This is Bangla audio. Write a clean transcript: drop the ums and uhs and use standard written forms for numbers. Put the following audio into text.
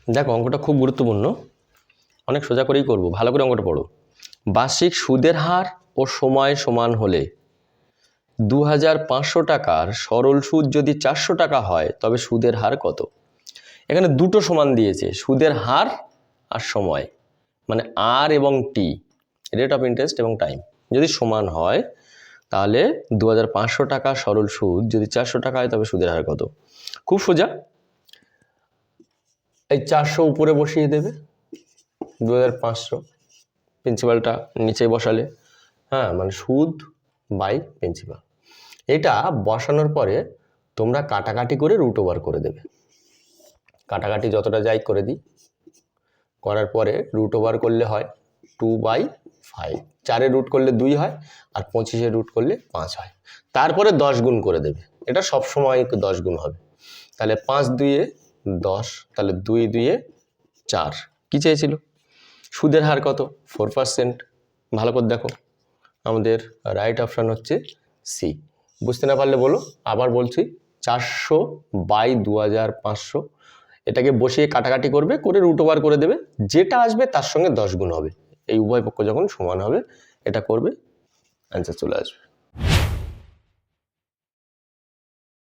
দেখো অঙ্কটা খুব গুরুত্বপূর্ণ, অনেক সোজা করেই করব, ভালো করে অঙ্কটা পড়ো। বার্ষিক সুদের হার ও সময় সমান হলে 2500 টাকার সরল সুদ যদি 400 টাকা হয় তবে সুদের হার কত? এখানে দুটো সমান দিয়েছে, সুদের হার আর সময়, মানে আর এবং টি, রেট অফ ইন্টারেস্ট এবং টাইম যদি সমান হয় তাহলে 2500 টাকা সরল সুদ যদি 400 টাকা হয় তবে সুদের হার কত? খুব সোজা, এই 400 উপরে বসিয়ে দেবে, 2500 প্রিন্সিপালটা নিচে বসালে, হ্যাঁ মানে সুদ বাই প্রিন্সিপাল। এটা বসানোর পরে তোমরা কাটাকাটি করে রুট ওভার করে দেবে, কাটাকাটি যতটা যাই করে দিই, করার পরে রুট ওভার করলে হয় 2/5, 4-এর রুট করলে 2 হয় আর 25-এর রুট করলে 5 হয়। তারপরে 10 গুণ করে দেবে, এটা সবসময় 10 গুণ হবে, তাহলে 5 2-এ 10, তাহলে 2 2-এ 4। কী চেয়েছিল? সুদের হার কত? 4%। ভালো করে দেখো, আমাদের রাইট অপশান হচ্ছে সি। বুঝতে না পারলে বলো, আবার বলছি, 400/2500, এটাকে বসিয়ে কাটাকাটি করবে, করে রুট ওভার করে দেবে, যেটা আসবে তার সঙ্গে 10 গুণ হবে, এই উভয় পক্ষ যখন সমান হবে এটা করবে, অ্যান্সার চলে আসবে।